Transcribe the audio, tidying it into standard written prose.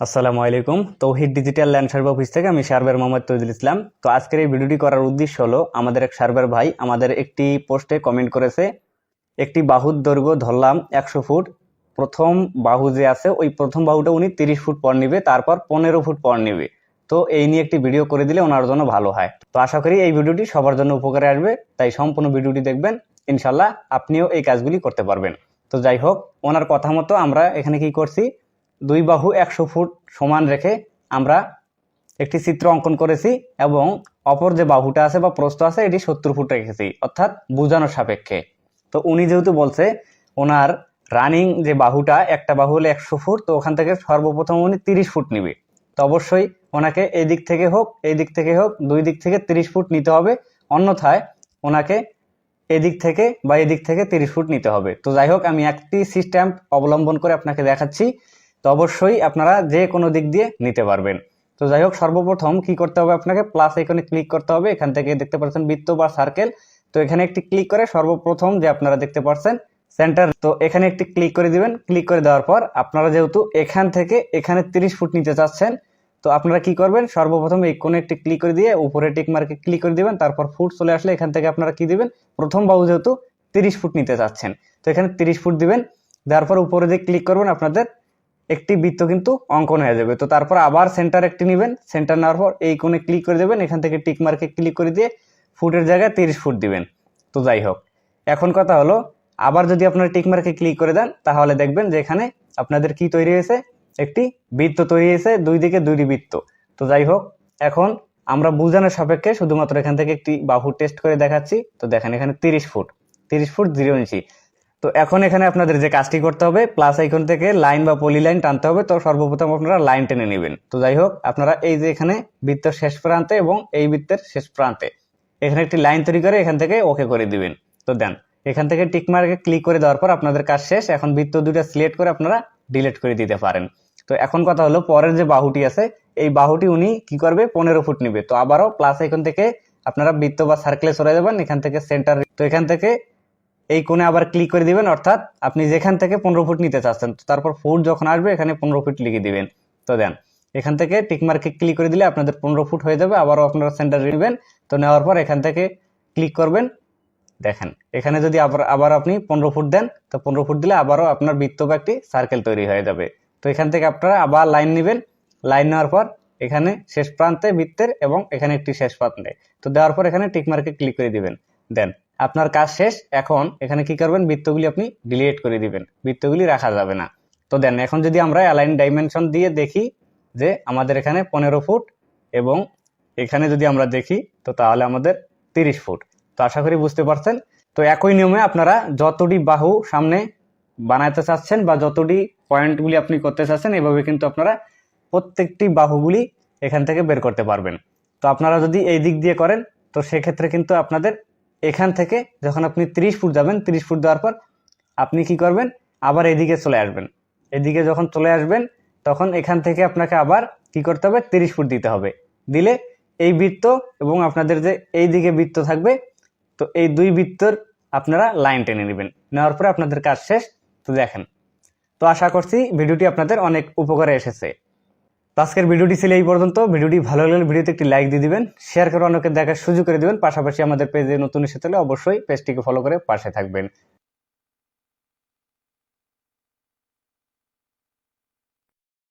আসসালামু আলাইকুম। তৌহিদ digital land survey office থেকে আমি সার্ভের মোহাম্মদ তৌহিদুল ইসলাম। তো আজকের এই ভিডিওটি করার উদ্দেশ্য হলো, আমাদের এক সার্ভের ভাই আমাদের একটি পোস্টে কমেন্ট করেছে, একটি বাহুর দৈর্ঘ্য ধরলাম 100 ফুট, প্রথম বাহু যে আছে ওই প্রথম বাহুটা উনি 30 ফুট পর নিবে, তারপর 15 ফুট পর নিবে। তো এই নিয়ে একটি ভিডিও করে দিলে ওনার জন্য ভালো হয়। তো আশা করি এই ভিডিওটি সবার জন্য উপকারে আসবে, তাই সম্পূর্ণ ভিডিওটি দেখবেন, ইনশাল্লাহ আপনিও এই কাজগুলি করতে পারবেন। তো যাই হোক, ওনার কথা মতো আমরা এখানে কি করছি, দুই বাহু 100 ফুট সমান রেখে আমরা একটি চিত্র অঙ্কন করেছি এবং অপর যে বাহুটা আছে বা প্রস্থ আছে এটি 70 ফুট রেখেছি, অর্থাৎ বোঝানোর সাপেক্ষে। তো উনি যেহেতু বলছে ওনার রানিং যে বাহুটা, একটা বাহু হলে 100 ফুট, তো ওখান থেকে সর্বপ্রথম উনি 30 ফুট নিবে। তো অবশ্যই ওনাকে এই দিক থেকে হোক এই দিক থেকে হোক দুই দিক থেকে 30 ফুট নিতে হবে, অন্যথায় ওনাকে এদিক থেকে বা এদিক থেকে 30 ফুট নিতে হবে। তো যাই হোক, আমি একটি সিস্টেম অবলম্বন করে আপনাকে দেখাচ্ছি, তো অবশ্যই আপনারা যে কোনো দিক দিয়ে নিতে পারবেন। তো যাই হোক, সর্বপ্রথম কি করতে হবে, আপনাকে প্লাস আইকনে ক্লিক করতে হবে। এখান থেকে দেখতে পাচ্ছেন বৃত্ত বা সার্কেল, তো এখানে একটি ক্লিক করে সর্বপ্রথম যে আপনারা দেখতে পাচ্ছেন সেন্টার, তো এখানে একটি ক্লিক করে দিবেন। ক্লিক করে দেওয়ার পর আপনারা যেহেতু এখান থেকে এখানে 30 ফুট নিতে চাচ্ছেন, তো আপনারা কি করবেন, সর্বপ্রথম এই কোণে একটি ক্লিক করে দিয়ে উপরে টিক মার্কে ক্লিক করে দিবেন। তারপর ফুট চলে আসলে এখান থেকে আপনারা কি দিবেন, প্রথম বাহু যেহেতু 30 ফুট নিতে চাচ্ছেন, তো এখানে 30 ফুট দিবেন। দেওয়ার পর উপরে যে ক্লিক করবেন, আপনাদের একটি বৃত্ত কিন্তু অঙ্কন হয়ে যাবে। তো তারপর আবার সেন্টার একটি নেবেন, সেন্টার নেওয়ার পর এই কোণে ক্লিক করে দেবেন, এখান থেকে টিক মার্কে ক্লিক করে দিয়ে ফুটের জায়গায় 30 ফুট দিবেন। তো যাই হোক, এখন কথা হলো, আবার যদি আপনারা টিক মার্কে ক্লিক করে দেন তাহলে দেখবেন যে এখানে আপনাদের কি তৈরি হয়েছে, একটি বৃত্ত তৈরি হয়েছে, দুই দিকে দুইটি বৃত্ত। তো যাই হোক, এখন আমরা বোঝানোর সাপেক্ষে শুধুমাত্র এখান থেকে একটি বাহু টেস্ট করে দেখাচ্ছি। তো দেখেন এখানে 30 ফুট 30 ফুট 0 ইঞ্চি। তো এখন এখানে আপনাদের যে কাজটি করতে হবে, প্লাস আইকন থেকে লাইন বা পলি লাইন টানতে হবে। তো সর্বপ্রথম আপনারা লাইন টেনে নেবেন। তো যাই হোক, আপনারা এই যে এখানে বৃত্তের শেষ প্রান্তে এবং এই বৃত্তের শেষ প্রান্তে এখানে একটি লাইন তৈরি করে এখান থেকে ওকে করে দিবেন। তো দেন এখান থেকে টিক মার্কে ক্লিক করে দেওয়ার পর আপনাদের কাজ শেষ। এখন বৃত্ত দুটো সিলেক্ট করে আপনারা ডিলিট করে দিতে পারেন। তো এখন কথা হলো, পরের যে বাহুটি আছে এই বাহুটি উনি কি করবে, 15 ফুট নিবে। তো আবারও প্লাস আইকন থেকে আপনারা বৃত্ত বা সার্কেলে চলে যাবেন, এখান থেকে সেন্টার, তো এখান থেকে এই কোণে আবার ক্লিক করে দিবেন, অর্থাৎ আপনি যেখান থেকে 15 ফুট নিতে চাচ্ছেন, তারপর ফুট যখন আসবে এখানে 15 ফুট লিখে দিবেন। তো দেন এখান থেকে টিক মার্কে ক্লিক করে দিলে আপনাদের 15 ফুট হয়ে যাবে। আবারও আপনারা সেন্টারে নেবেন। তো নেওয়ার পর এখান থেকে ক্লিক করবেন। দেখেন এখানে যদি আবার আপনি 15 ফুট দেন, তো 15 ফুট দিলে আবারও আপনার বৃত্ত বা একটি সার্কেল তৈরি হয়ে যাবে। তো এখান থেকে আপনারা আবার লাইন নেবেন। লাইন নেওয়ার পর এখানে শেষ প্রান্তে বৃত্তের এবং এখানে একটি শেষ প্রান্তে, তো দেওয়ার পর এখানে টিক মার্কে ক্লিক করে দিবেন। দেন আপনার কাজ শেষ। এখন এখানে কি করবেন, বৃত্তগুলি আপনি ডিলিট করে দিবেন, বৃত্তগুলি রাখা যাবে না। তো দেন এখন যদি আমরা অ্যালাইন ডাইমেনশন দিয়ে দেখি যে আমাদের এখানে 15 ফুট এবং এখানে যদি আমরা দেখি, তো তাহলে আমাদের 30 ফুট। তো আশা করি বুঝতে পারছেন। তো একই নিয়মে আপনারা যতটি বাহু সামনে বানাতে চাচ্ছেন বা যতটি পয়েন্টগুলি আপনি করতে চাচ্ছেন, এভাবে কিন্তু আপনারা প্রত্যেকটি বাহুগুলি এখান থেকে বের করতে পারবেন। তো আপনারা যদি এই দিক দিয়ে করেন, তো সেক্ষেত্রে কিন্তু আপনাদের এখান থেকে যখন আপনি 30 ফুট যাবেন, 30 ফুট দেওয়ার পর আপনি কি করবেন, আবার এদিকে চলে আসবেন। এদিকে যখন চলে আসবেন, তখন এখান থেকে আপনাকে আবার কি করতে হবে, 30 ফুট দিতে হবে। দিলে এই বৃত্ত এবং আপনাদের যে এই দিকে বৃত্ত থাকবে, তো এই দুই বৃত্তর আপনারা লাইন টেনে নেবেন। নেওয়ার পরে আপনাদের কাজ শেষ। তো দেখেন, তো আশা করছি ভিডিওটি আপনাদের অনেক উপকারে এসেছে। তো আজকের ভিডিওটি ছিল এই পর্যন্ত। ভিডিওটি ভালো লাগলে ভিডিওতে একটি লাইক দিয়ে দিবেন, শেয়ার করে অন্যকে দেখার সুযোগ করে দিবেন। পাশাপাশি আমাদের পেজে নতুন এসে থাকলে অবশ্যই পেজটিকে ফলো করে পাশে থাকবেন।